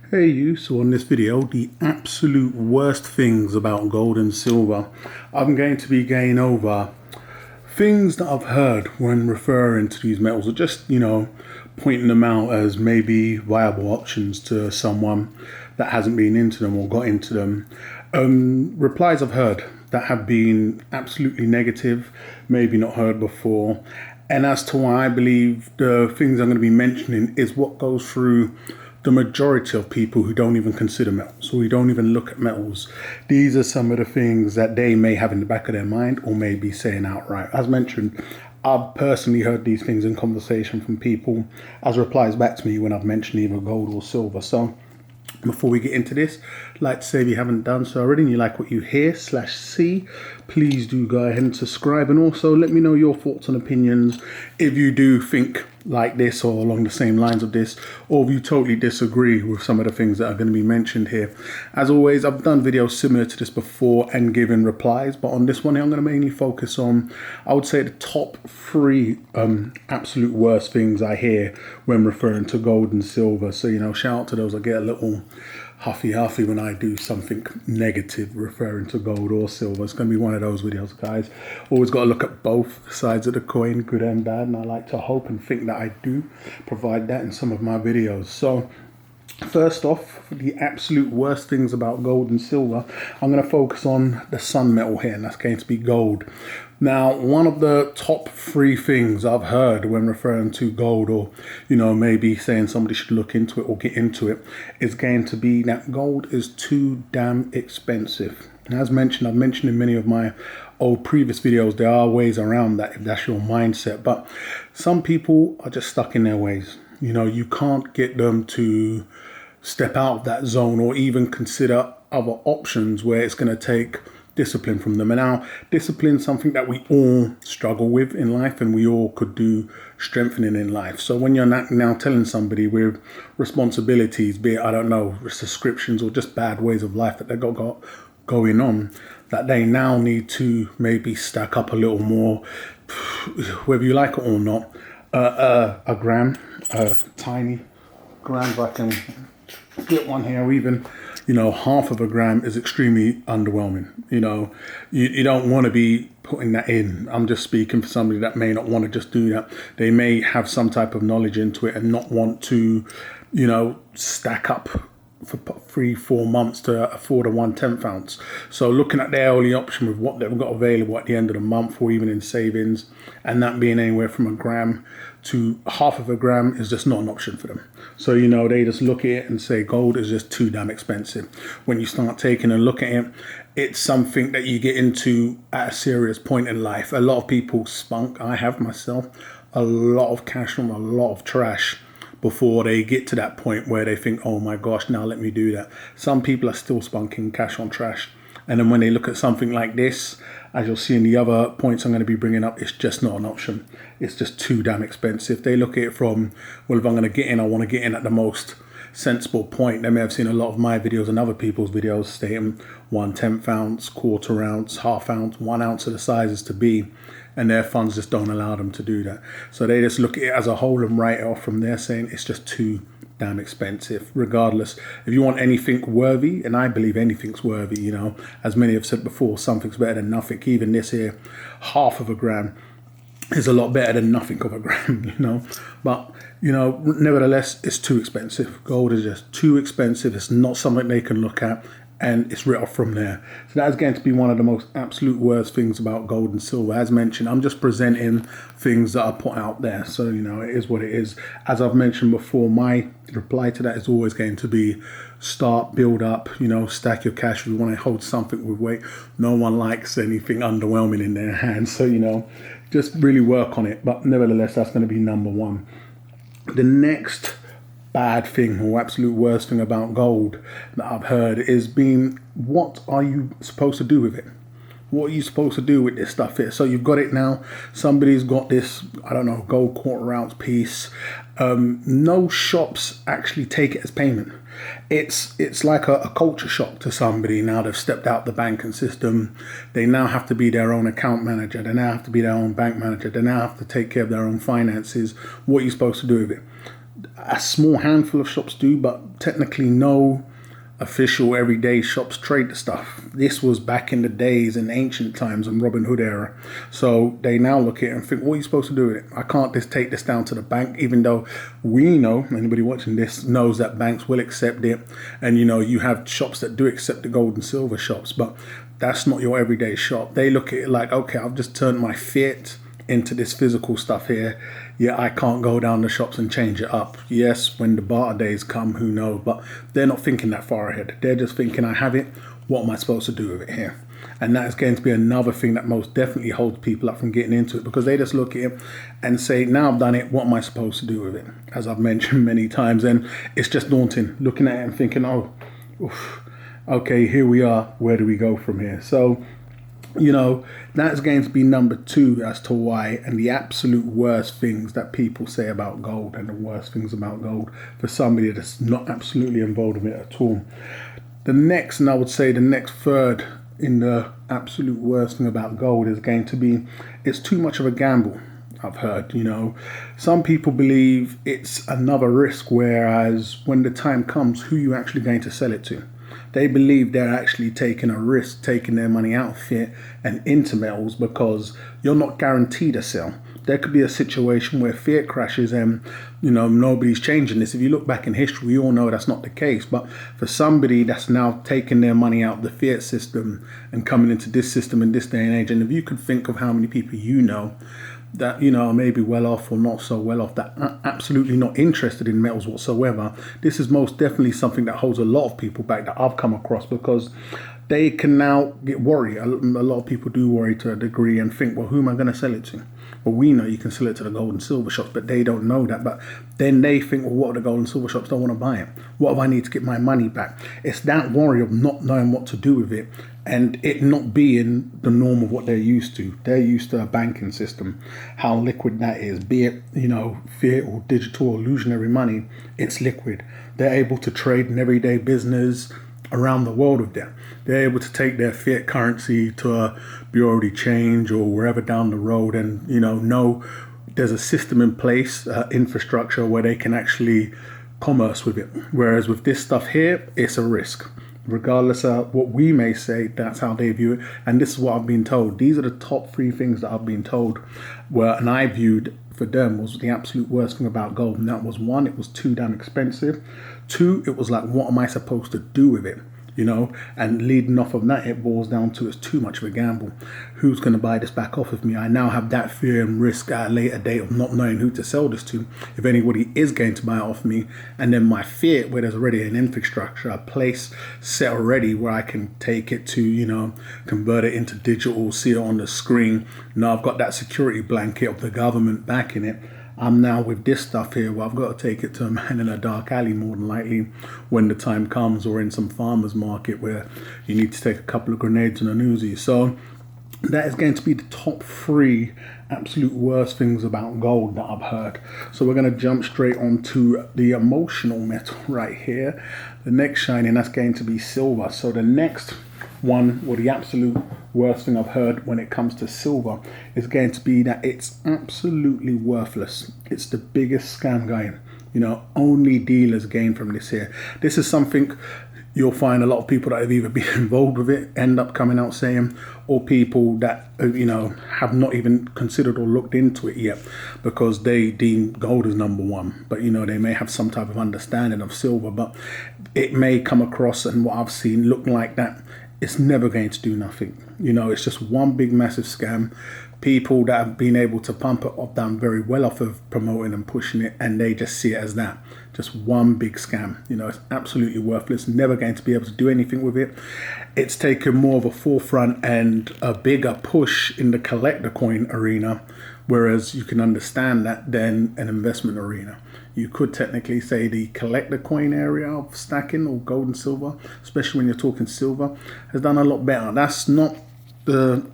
Hey you, so on this video, the absolute worst things about gold and silver. I'm going to be going over things that I've heard when referring to these metals, or just, pointing them out as maybe viable options to someone that hasn't been into them or got into them. Replies I've heard that have been absolutely negative, maybe not heard before. And as to why I believe the things I'm going to be mentioning is what goes through the majority of people who don't even consider metals, or who don't even look at metals. These are some of the things that they may have in the back of their mind or may be saying outright. As mentioned, I've personally heard these things in conversation from people as replies back to me when I've mentioned either gold or silver. So before we get into this, I'd like to say if you haven't done so already and you like what you hear/see, please do go ahead and subscribe, and also let me know your thoughts and opinions if you do think like this or along the same lines of this, or if you totally disagree with some of the things that are going to be mentioned here. As always, I've done videos similar to this before and given replies, but on this one I'm going to mainly focus on, I would say, the top three absolute worst things I hear when referring to gold and silver. So shout out to those. I get a little huffy when I do something negative referring to gold or silver. It's going to be one of those videos, guys. Always got to look at both sides of the coin, good and bad, and I like to hope and think that I do provide that in some of my videos. So first off, the absolute worst things about gold and silver, I'm going to focus on the sun metal here, and that's going to be gold. Now, one of the top three things I've heard when referring to gold, or maybe saying somebody should look into it or get into it, is going to be that gold is too damn expensive. And as mentioned, I've mentioned in many of my old previous videos, there are ways around that if that's your mindset, but some people are just stuck in their ways. You can't get them to step out of that zone or even consider other options where it's going to take discipline from them. And now, discipline is something that we all struggle with in life, and we all could do strengthening in life. So when you're now telling somebody with responsibilities, be it, I don't know, subscriptions or just bad ways of life that they've got going on, that they now need to maybe stack up a little more, whether you like it or not, a gram, a tiny gram, if I can get one here, or even half of a gram is extremely underwhelming. You don't want to be putting that in. I'm just speaking for somebody that may not want to just do that. They may have some type of knowledge into it and not want to stack up for 3-4 months to afford a 1/10 ounce. So looking at their only option with what they've got available at the end of the month, or even in savings, and that being anywhere from a gram to half of a gram, is just not an option for them. So they just look at it and say gold is just too damn expensive. When you start taking a look at it, it's something that you get into at a serious point in life. A lot of people spunk, I have myself, a lot of cash on a lot of trash before they get to that point where they think, oh my gosh, now let me do that. Some people are still spunking cash on trash. And then when they look at something like this, as you'll see in the other points I'm going to be bringing up, it's just not an option. It's just too damn expensive. They look at it from, well, if I'm going to get in, I want to get in at the most sensible point. They may have seen a lot of my videos and other people's videos stating 1/10 ounce, quarter ounce, half ounce, 1 ounce of the sizes to be, and their funds just don't allow them to do that. So they just look at it as a whole and write it off from there, saying it's just too damn expensive. Regardless, if you want anything worthy, and I believe anything's worthy, as many have said before, something's better than nothing. Even this here, half of a gram is a lot better than nothing of a gram, but nevertheless, it's too expensive. Gold is just too expensive. It's not something they can look at, and it's written off from there. So that is going to be one of the most absolute worst things about gold and silver. As mentioned, I'm just presenting things that are put out there. So, it is what it is. As I've mentioned before, my reply to that is always going to be start, build up, stack your cash. If you want to hold something with weight, no one likes anything underwhelming in their hands. So, just really work on it. But nevertheless, that's going to be number one. The next bad thing or absolute worst thing about gold that I've heard is being, what are you supposed to do with it? What are you supposed to do with this stuff here? So you've got it now. Somebody's got this, I don't know, gold quarter ounce piece. No shops actually take it as payment. It's like a culture shock to somebody. Now they've stepped out the banking system. They now have to be their own account manager. They now have to be their own bank manager. They now have to take care of their own finances. What are you supposed to do with it? A small handful of shops do, but technically no official everyday shops trade the stuff. This was back in the days in ancient times and Robin Hood era. So they now look at it and think, what are you supposed to do with it? I can't just take this down to the bank, even though we know, anybody watching this knows that banks will accept it. And you have shops that do accept the gold and silver shops, but that's not your everyday shop. They look at it like, okay, I've just turned my fiat into this physical stuff here. Yeah, I can't go down the shops and change it up. Yes, when the barter days come, who knows? But they're not thinking that far ahead. They're just thinking, I have it. What am I supposed to do with it here? And that is going to be another thing that most definitely holds people up from getting into it, because they just look at it and say, now I've done it, what am I supposed to do with it? As I've mentioned many times, and it's just daunting looking at it and thinking, oh, oof, okay, here we are. Where do we go from here? So, that's going to be number 2 as to why, and the absolute worst things that people say about gold, and the worst things about gold for somebody that's not absolutely involved in it at all. The next, and I would say the next third in the absolute worst thing about gold is going to be, it's too much of a gamble. I've heard, some people believe it's another risk, whereas when the time comes, who are you actually going to sell it to? They believe they're actually taking a risk, taking their money out of fiat and into metals, because you're not guaranteed a sell. There could be a situation where fiat crashes and, nobody's changing this. If you look back in history, we all know that's not the case. But for somebody that's now taking their money out of the fiat system and coming into this system in this day and age, and if you could think of how many people that are maybe well off or not so well off, that are absolutely not interested in metals whatsoever, this is most definitely something that holds a lot of people back that I've come across, because they can now get worried. A lot of people do worry to a degree and think, well, who am I going to sell it to? Well, we know you can sell it to the gold and silver shops, but they don't know that. But then they think, well, what are the gold and silver shops? Don't want to buy it. What if I need to get my money back? It's that worry of not knowing what to do with it, and it not being the norm of what they're used to. They're used to a banking system, how liquid that is, be it, fiat or digital or illusionary money, it's liquid. They're able to trade in everyday business around the world with them. They're able to take their fiat currency to a bureau de change or wherever down the road and, know there's a system in place, infrastructure where they can actually commerce with it. Whereas with this stuff here, it's a risk. Regardless of what we may say, that's how they view it. And this is what I've been told. These are the top 3 things that I've been told and I viewed for them was the absolute worst thing about gold. And that was 1, it was too damn expensive. 2, it was like, what am I supposed to do with it? And leading off of that, it boils down to it's too much of a gamble. Who's going to buy this back off of me? I now have that fear and risk at a later date of not knowing who to sell this to, if anybody is going to buy it off me. And then my fiat, where there's already an infrastructure, a place set already where I can take it to, convert it into digital, see it on the screen. Now I've got that security blanket of the government backing it. I'm now with this stuff here where I've got to take it to a man in a dark alley more than likely when the time comes, or in some farmer's market where you need to take a couple of grenades and an Uzi. So that is going to be the top 3 absolute worst things about gold that I've heard. So we're going to jump straight onto the emotional metal right here. The next shiny, and that's going to be silver. So the next one, or the absolute worst thing I've heard when it comes to silver, is going to be that it's absolutely worthless. It's the biggest scam going. Only dealers gain from this here. This is something you'll find a lot of people that have either been involved with it end up coming out saying, or people that have not even considered or looked into it yet because they deem gold as number 1, but they may have some type of understanding of silver, but it may come across, and what I've seen look like that it's never going to do nothing. It's just one big massive scam. People that have been able to pump it up done very well off of promoting and pushing it, and they just see it as that, just one big scam. It's absolutely worthless, never going to be able to do anything with it. It's taken more of a forefront and a bigger push in the collector coin arena, whereas you can understand that then an investment arena. You could technically say the collector coin area of stacking or gold and silver, especially when you're talking silver, has done a lot better. That's not the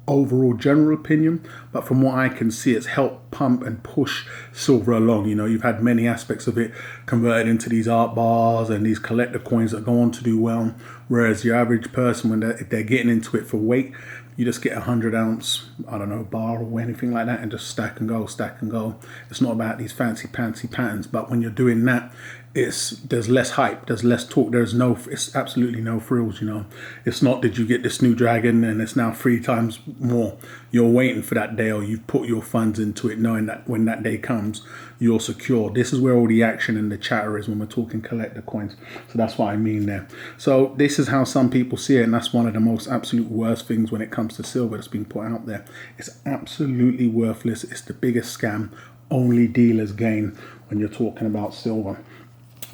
overall general opinion, but from what I can see, it's helped pump and push silver along. You've had many aspects of it converted into these art bars and these collector coins that go on to do well, whereas your average person, if they're getting into it for weight, You just get 100 ounce, I don't know, bar or anything like that, and just stack and go, stack and go. It's not about these fancy patterns, but when you're doing that, there's less hype, there's less talk, it's absolutely no frills, you know. It's not, did you get this new dragon and it's now 3 times more. You're waiting for that day, or you've put your funds into it knowing that when that day comes, you're secure. This is where all the action and the chatter is when we're talking collector coins. So that's what I mean there. So this is how some people see it, and that's one of the most absolute worst things when it comes to silver that's been put out there. It's absolutely worthless. It's the biggest scam. Only dealers gain when you're talking about silver.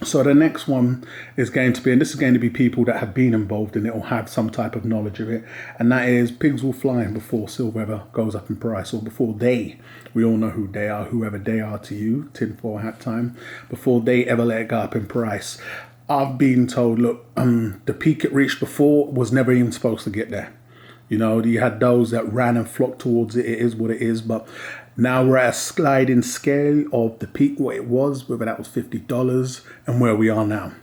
So the next one is going to be, and this is going to be people that have been involved in it or have some type of knowledge of it, and that is pigs will fly before silver ever goes up in price, or before we all know who they are, whoever they are to you, tinfoil hat time, before they ever let it go up in price. I've been told, look, the peak it reached before was never even supposed to get there. You know, you had those that ran and flocked towards it. It is what it is, but now we're at a sliding scale of the peak, what it was, whether that was $50, and where we are now.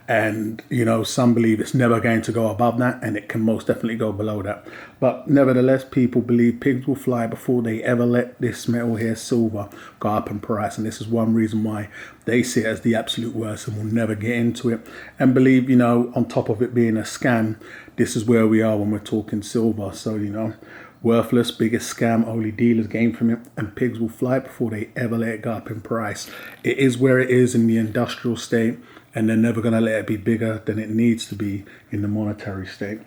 And, you know, some believe it's never going to go above that, and it can most definitely go below that. But nevertheless, people believe pigs will fly before they ever let this metal here, silver, go up in price. And this is one reason why they see it as the absolute worst and will never get into it. And believe, you know, on top of it being a scam, this is where we are when we're talking silver. So, you know, worthless, biggest scam, only dealers gain from it, and pigs will fly before they ever let it go up in price. It is where it is in the industrial state, and they're never going to let it be bigger than it needs to be in the monetary state.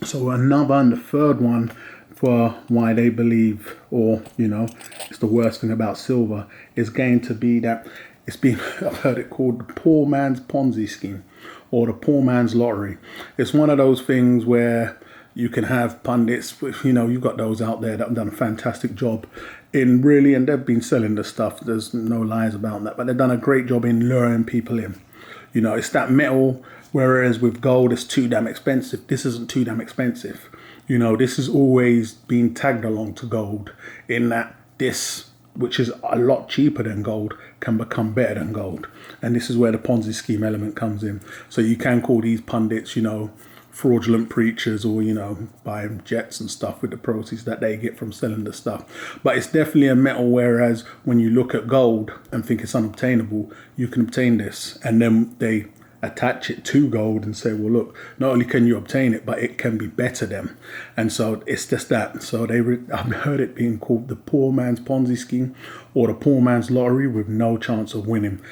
So another, and the third one for why they believe, or, you know, it's the worst thing about silver, is going to be that it's been, I've heard it called the poor man's Ponzi scheme, or the poor man's lottery. It's one of those things where you can have pundits, you know, you've got those out there that have done a fantastic job in really, and they've been selling the stuff, there's no lies about that, but they've done a great job in luring people in. You know, it's that metal, whereas with gold, it's too damn expensive. This isn't too damn expensive. You know, this has always been tagged along to gold in that this, which is a lot cheaper than gold, can become better than gold. And this is where the Ponzi scheme element comes in. So you can call these pundits, you know, fraudulent preachers, or, you know, buying jets and stuff with the proceeds that they get from selling the stuff. But it's definitely a metal, whereas when you look at gold and think it's unobtainable, you can obtain this. And then they attach it to gold and say, well, look, not only can you obtain it, but it can be better than. And so it's just that. So I've heard it being called the poor man's Ponzi scheme, or the poor man's lottery with no chance of winning.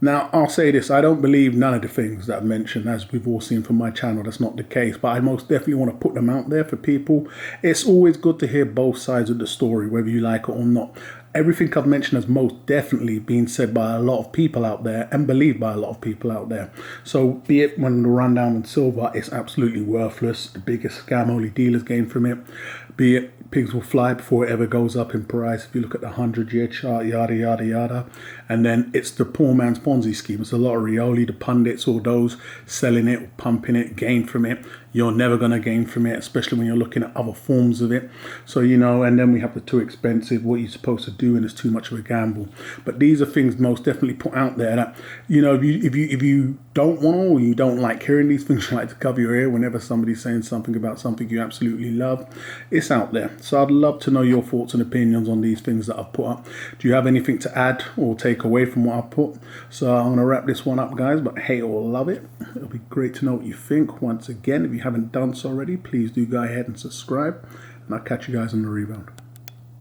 Now, I'll say this, I don't believe none of the things that I've mentioned, as we've all seen from my channel, that's not the case, but I most definitely want to put them out there for people. It's always good to hear both sides of the story, whether you like it or not. Everything I've mentioned has most definitely been said by a lot of people out there and believed by a lot of people out there. So be it when the rundown on silver, it's absolutely worthless, the biggest scam, only dealers gain from it. Be it pigs will fly before it ever goes up in price. If you look at the 100-year chart, yada, yada, yada. And then it's the poor man's Ponzi scheme. It's a lottery. Only the pundits or those selling it, pumping it, gain from it. You're never going to gain from it, especially when you're looking at other forms of it. So, you know, and then we have the too expensive, what you're supposed to do, and it's too much of a gamble. But these are things most definitely put out there that, you know, if you don't want, or you don't like hearing these things, you like to cover your ear whenever somebody's saying something about something you absolutely love, it's out there. So I'd love to know your thoughts and opinions on these things that I've put up. Do you have anything to add or take away from what I've put? So I'm going to wrap this one up, guys, but hate or love it. It'll be great to know what you think. Once again, if you haven't done so already, please do go ahead and subscribe, and I'll catch you guys on the rebound.